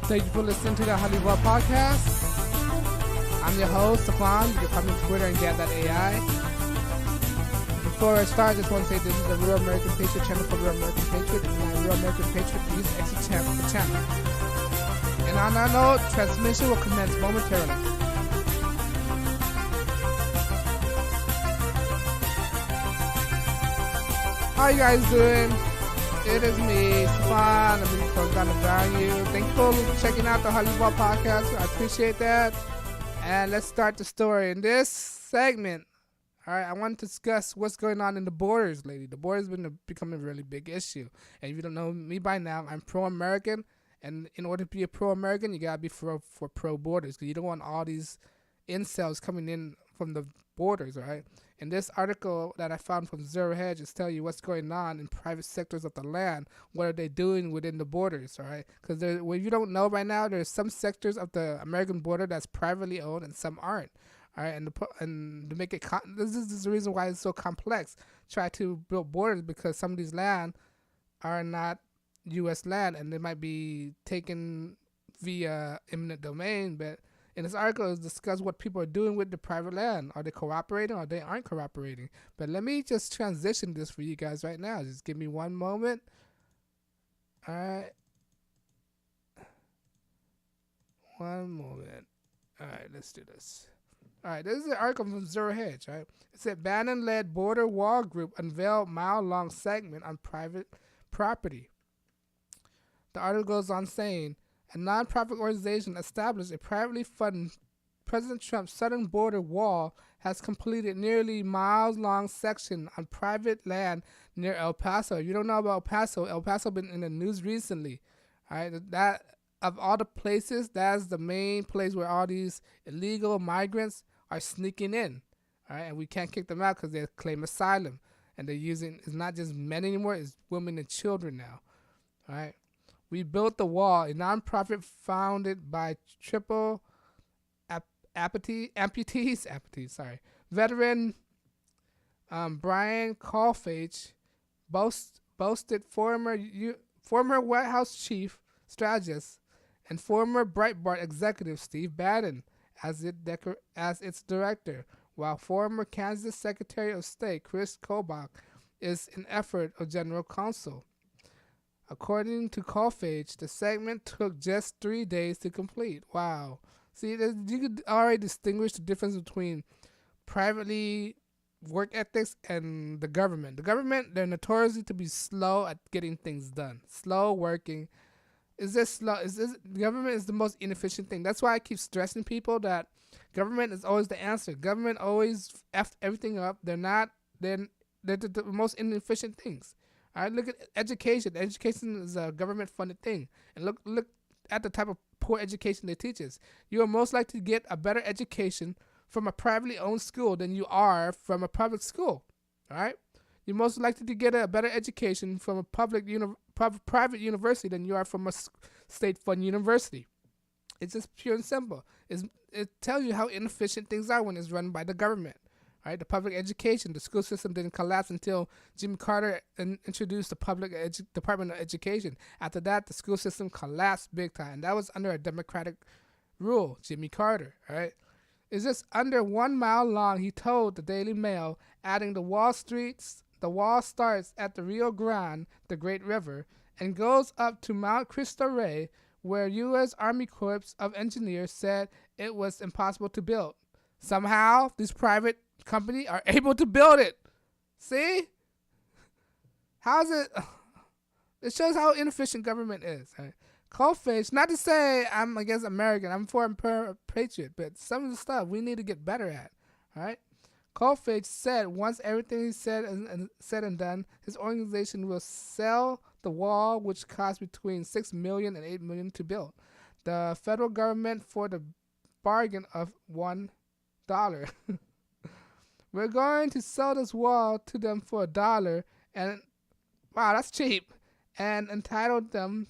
Thank you for listening to the HighlyEvolvedPodcast. I'm your host, Stefan. You can find me on Twitter and get.ai. Before I start, I just want to say this is the Real American Patriot channel for Real American Patriot. And my Real American Patriot please exit the channel. And on that note, transmission will commence momentarily. How you guys doing? It is me, Stefan. I'm really gonna value. Thank you for checking out the HighlyEvolvedPodcast. I appreciate that. And let's start the story. In this segment, all right, I want to discuss what's going on in the borders lately. The borders have been becoming a really big issue. And if you don't know me by now, I'm pro-American. And in order to be a pro-American, you gotta be for pro-borders, because you don't want all these incels coming in from the borders, right? In this article that I found from Zero Hedge is telling you what's going on in private sectors of the land. What are they doing within the borders, all right? Because what you don't know right now, there's some sectors of the American border that's privately owned and some aren't, all right? And to make it, this is the reason why it's so complex. Try to build borders because some of these land are not U.S. land and they might be taken via eminent domain, but in this article, it's discussed what people are doing with the private land. Are they cooperating or they aren't cooperating? But let me just transition this for you guys right now. Just give me one moment. All right. One moment. All right, let's do this. All right, this is an article from Zero Hedge, right? It said, Bannon-Led border wall group unveiled mile-long segment on private property. The article goes on saying, a non-profit organization established a privately funded President Trump's southern border wall has completed nearly miles-long section on private land near El Paso. If you don't know about El Paso been in the news recently. All right, that of all the places, that's the main place where all these illegal migrants are sneaking in. All right, and we can't kick them out because they claim asylum, and they're using, it's not just men anymore, it's women and children now. All right. We built the wall, a nonprofit founded by triple amputees, veteran Brian Colfage boasted former White House chief strategist and former Breitbart executive Steve Bannon as its director, while former Kansas Secretary of State Chris Kobach is an effort of general counsel. According to Colfage, the segment took just 3 days to complete. Wow. See, you could already distinguish the difference between privately work ethics and the government. The government, they're notoriously to be slow at getting things done. Slow working. The government is the most inefficient thing. That's why I keep stressing people that government is always the answer. Government always F everything up. They're the most inefficient things. All right, look at education. Education is a government-funded thing. And look at the type of poor education they teach us. You are most likely to get a better education from a privately owned school than you are from a public school. All right? You're most likely to get a better education from a private university than you are from a state-funded university. It's just pure and simple. It tells you how inefficient things are when it's run by the government. Right, the public education, the school system didn't collapse until Jimmy Carter introduced the Department of Education. After that, the school system collapsed big time. That was under a Democratic rule, Jimmy Carter. Right, it's just under 1 mile long. He told the Daily Mail, adding the wall starts at the Rio Grande, the Great River, and goes up to Mount Cristo Rey, where U.S. Army Corps of Engineers said it was impossible to build. Somehow, these private company are able to build it. See? How's it? It shows how inefficient government is. Right? Colfage, not to say I'm against American, I'm for a patriot, but some of the stuff we need to get better at. All right? Colfage said once everything is said and done, his organization will sell the wall, which cost between $6 million and $8 million to build. The federal government for the bargain of $1. We're going to sell this wall to them for $1, and wow, that's cheap, and entitled to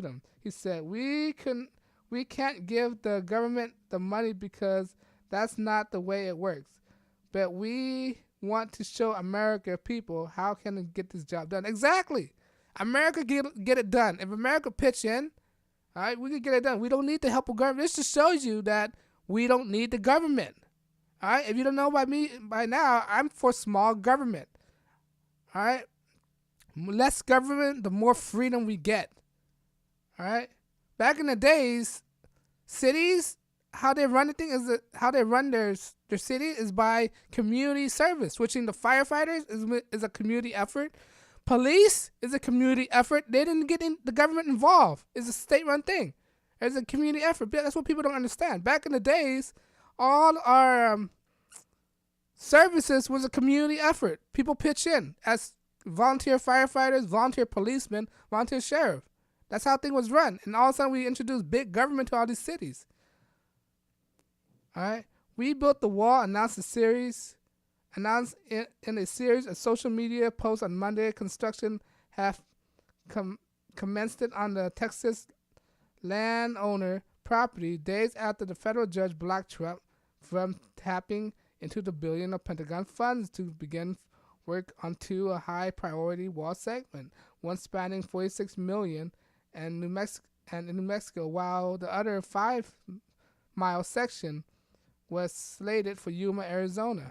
them. He said, we can't give the government the money because that's not the way it works. But we want to show America people how can they get this job done. Exactly. America get it done. If America pitch in, All right, we can get it done. We don't need the help of government. This just shows you that we don't need the government. All right, if you don't know by me by now, I'm for small government. All right, less government, the more freedom we get. All right, back in the days, cities, how they run the thing is how they run their city is by community service. Switching the firefighters is a community effort. Police is a community effort. They didn't get the government involved. It's a state-run thing. It's a community effort. That's what people don't understand. Back in the days, all our services was a community effort. People pitch in as volunteer firefighters, volunteer policemen, volunteer sheriff. That's how things was run. And all of a sudden, we introduced big government to all these cities. All right, we built the wall. Announced in a series of social media posts on Monday. Construction have commenced it on the Texas landowner property days after the federal judge blocked Trump from tapping into the billion of Pentagon funds to begin work onto a high-priority wall segment, one spanning 46 million and in New Mexico, while the other 5-mile section was slated for Yuma, Arizona.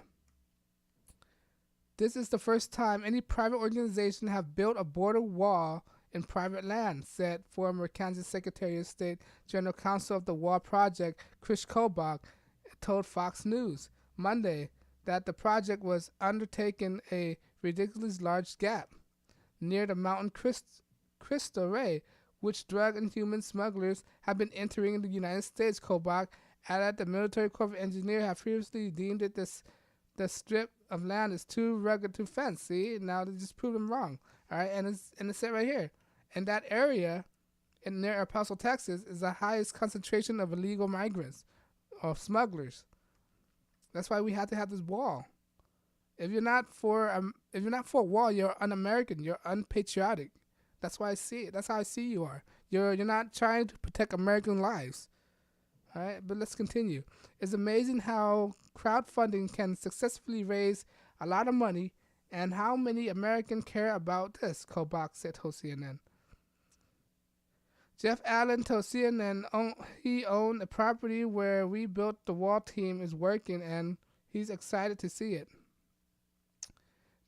This is the first time any private organization have built a border wall in private land, said former Kansas Secretary of State, General Counsel of the Wall Project, Chris Kobach, told Fox News Monday that the project was undertaking a ridiculously large gap near the Mountain Cristo Rey, which drug and human smugglers have been entering the United States. Kobach added the military corps of engineers have previously deemed it the strip of land is too rugged to fence. See, now they just proved them wrong. All right, and it said right here, in that area, near El Paso, Texas, is the highest concentration of illegal migrants, or smugglers. That's why we have to have this wall. If you're not for a wall, you're un-American. You're unpatriotic. That's why I see it. That's how I see you are. You're not trying to protect American lives. All right, but let's continue. It's amazing how crowdfunding can successfully raise a lot of money, and how many Americans care about this, Kobach said to CNN. Jeff Allen told CNN he owned a property where we built the wall team is working, and he's excited to see it.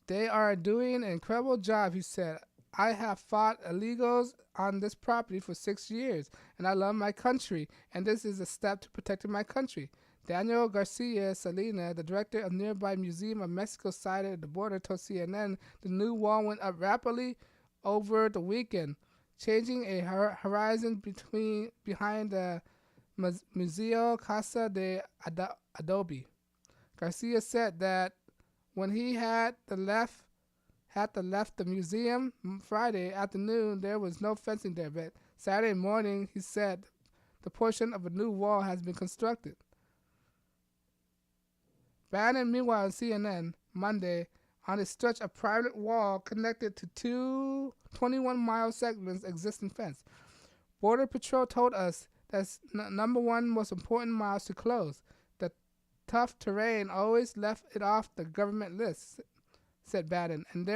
They are doing an incredible job, he said. I have fought illegals on this property for 6 years, and I love my country, and this is a step to protecting my country. Daniel Garcia Salina, the director of nearby Museum of Mexico site at the border, told CNN the new wall went up rapidly over the weekend, changing a horizon behind the Museo Casa de Adobe. Garcia said that when he had left the museum Friday afternoon, there was no fencing there, but Saturday morning, he said, the portion of a new wall has been constructed. Bannon, meanwhile, on CNN Monday, on a stretch of private wall connected to two 21-mile segments existing fence. Border Patrol told us that's number one most important miles to close. The tough terrain always left it off the government list, said Bannon, and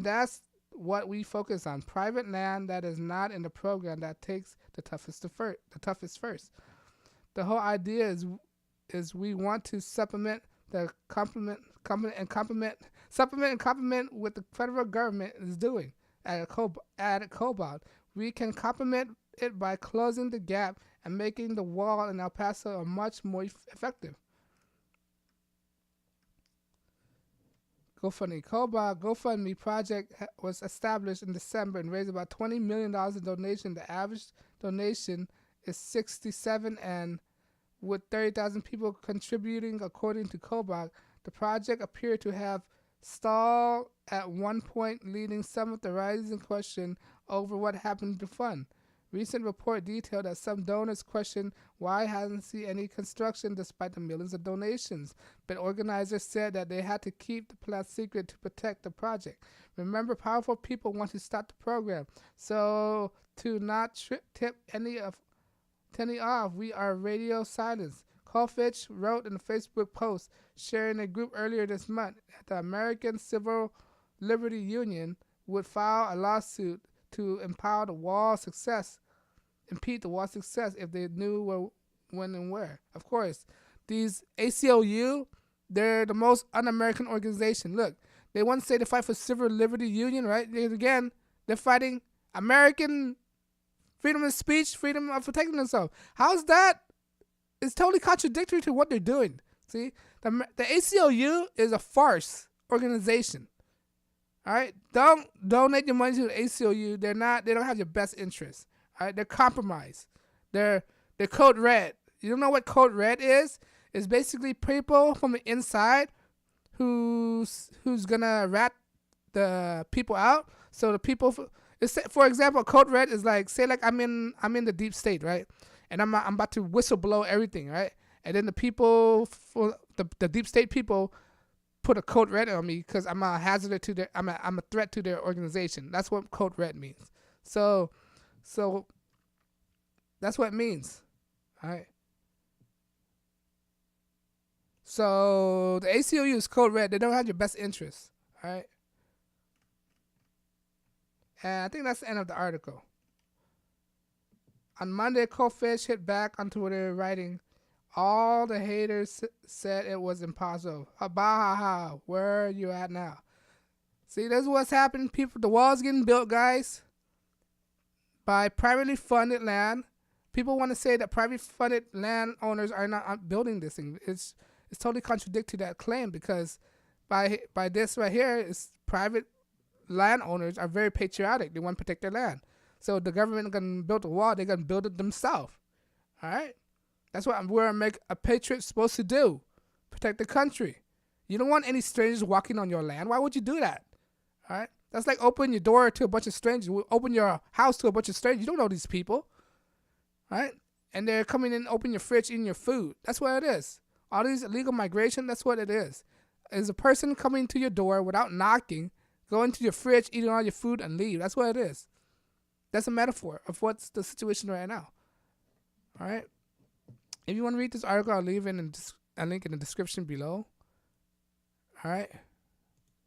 that's what we focus on: private land that is not in the program that takes the toughest first. The whole idea is we want to supplement what the federal government is doing. Added Cobalt. We can complement it by closing the gap and making the wall in El Paso much more effective. GoFundMe project was established in December and raised about $20 million in donation. The average donation is $67, and with 30,000 people contributing, according to Kobach, the project appeared to have stalled at one point, leading some of the rising question over what happened to the fund. Recent report detailed that some donors questioned why hasn't seen any construction despite the millions of donations, but organizers said that they had to keep the plan secret to protect the project. Remember, powerful people want to stop the program, so to not tip any off, we are radio silence. Colfitch wrote in a Facebook post sharing a group earlier this month that the American Civil Liberty Union would file a lawsuit to empower the wall's success impede the war's success if they knew where, when, and where. Of course, these ACLU, they're the most un-American organization. Look, they once say they fight for civil liberty union, right? They're fighting American freedom of speech, freedom of protecting themselves. How's that? It's totally contradictory to what they're doing. See, the ACLU is a farce organization. All right, don't donate your money to the ACLU. They don't have your best interest. All right, they're compromised. They're code red. You don't know what code red is? It's basically people from the inside who's gonna rat the people out. So the people, for example, code red is like, say like I'm in the deep state, right? And I'm about to whistle blow everything, right? And then the people, for the deep state people, put a code red on me because I'm a hazard to I'm a threat to their organization. That's what code red means. So that's what it means. All right. So the ACLU is code red. They don't have your best interests. All right. And I think that's the end of the article. On Monday, Kofish hit back on Twitter, writing, "All the haters said it was impossible. Ha, where are you at now?" See, this is what's happening. People, the wall's getting built, guys, by privately funded land. People want to say that privately funded landowners are not building this thing. It's totally contradictory to that claim, because by this right here, it's private landowners are very patriotic. They want to protect their land. So the government gonna build a wall. They're gonna build it themselves. All right. That's what a patriot's supposed to do. Protect the country. You don't want any strangers walking on your land. Why would you do that? All right? That's like opening your door to a bunch of strangers. Open your house to a bunch of strangers. You don't know these people. All right? And they're coming in, open your fridge, eating your food. That's what it is. All these illegal migration, that's what it is. It's a person coming to your door without knocking, go into your fridge, eating all your food, and leave. That's what it is. That's a metaphor of what's the situation right now. All right? If you want to read this article, I'll leave in a link in the description below. All right?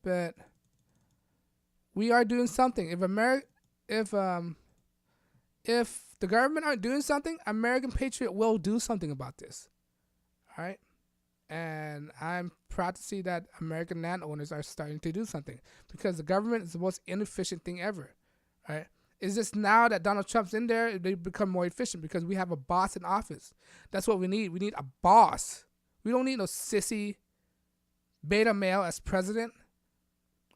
But we are doing something. If the government aren't doing something, American Patriot will do something about this. All right? And I'm proud to see that American landowners are starting to do something, because the government is the most inefficient thing ever. All right? It's just now that Donald Trump's in there, they become more efficient because we have a boss in office. That's what we need. We need a boss. We don't need no sissy beta male as president.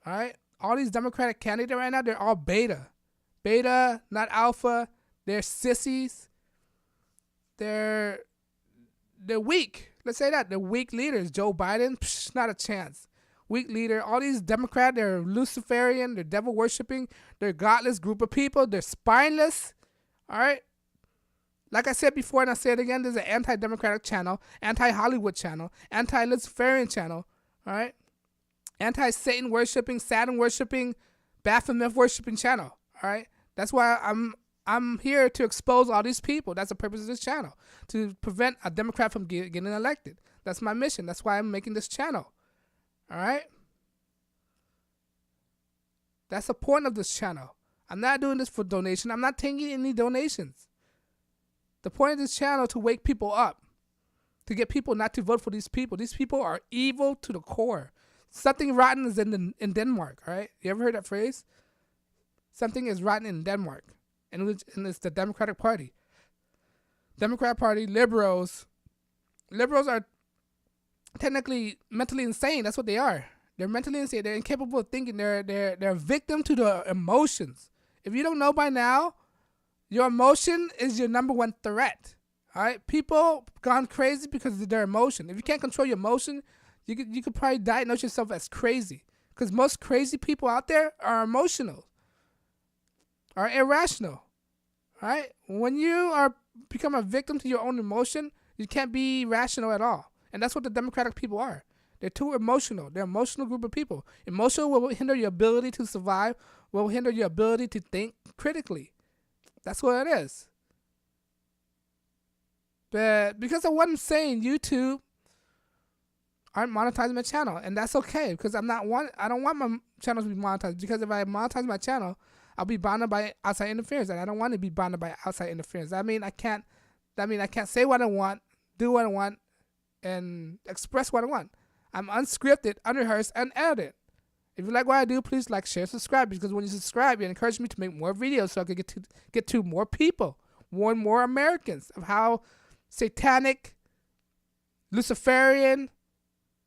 All right? All these Democratic candidates right now, they're all beta. Beta, not alpha. They're sissies. They're weak. Let's say that. They're weak leaders. Joe Biden, not a chance. Weak leader. All these Democrats, they're Luciferian, they're devil worshipping, they're godless group of people, they're spineless. All right? Like I said before, and I say it again, there's an anti-democratic channel, anti-Hollywood channel, anti-Luciferian channel, all right? Anti-Satan worshipping, Saturn worshipping, Baphomet worshipping channel, all right? That's why I'm here to expose all these people. That's the purpose of this channel, to prevent a Democrat from getting elected. That's my mission. That's why I'm making this channel. All right? That's the point of this channel. I'm not doing this for donation. I'm not taking any donations. The point of this channel is to wake people up, to get people not to vote for these people. These people are evil to the core. Something rotten is in Denmark, all right? You ever heard that phrase? Something is rotten in Denmark, and it's the Democratic Party. Democrat Party, liberals are technically mentally insane. That's what they are. They're mentally insane. They're incapable of thinking. They're a victim to the emotions. If you don't know by now, your emotion is your number one threat. All right, people gone crazy because of their emotion. If you can't control your emotion, you could probably diagnose yourself as crazy, because most crazy people out there are emotional, are irrational. All right, when you become a victim to your own emotion, you can't be rational at all. And that's what the Democratic people are. They're too emotional. They're an emotional group of people. Emotional will hinder your ability to survive, will hinder your ability to think critically. That's what it is. But because of what I'm saying, YouTube aren't monetizing my channel. And that's okay, because I don't want my channel to be monetized. Because if I monetize my channel, I'll be bounded by outside interference, and I don't want to be bounded by outside interference. I mean, I can't say what I want, do what I want, and express what I want. I'm unscripted, unrehearsed, and unedited. If you like what I do, please like, share, subscribe, because when you subscribe, it encourages me to make more videos so I can get to more people, more and more Americans, of how satanic, Luciferian,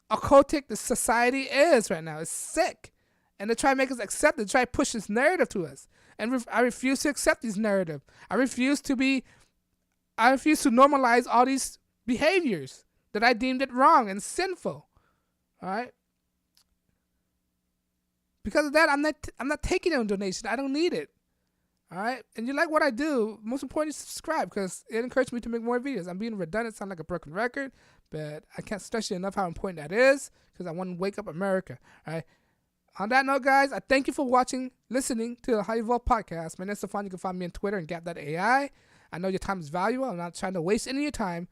occultic the society is right now. It's sick. And they try to make us accept it, try to push this narrative to us. And I refuse to accept this narrative. I refuse to normalize all these behaviors that I deemed it wrong and sinful. All right? Because of that, I'm not taking a donation. I don't need it. All right? And you like what I do, most importantly, subscribe, because it encourages me to make more videos. I'm being redundant, sound like a broken record, but I can't stress you enough how important that is, because I want to wake up America. All right? On that note, guys, I thank you for listening to the Highly Evolved Podcast. My name is Stefan. You can find me on Twitter and Gap.ai. I know your time is valuable. I'm not trying to waste any of your time.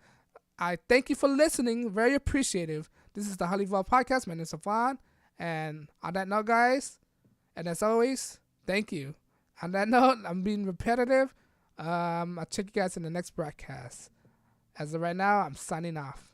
I thank you for listening. Very appreciative. This is the Highly Evolved Podcast. My name is Stefan. And on that note, guys, and as always, thank you. On that note, I'm being repetitive. I'll check you guys in the next broadcast. As of right now, I'm signing off.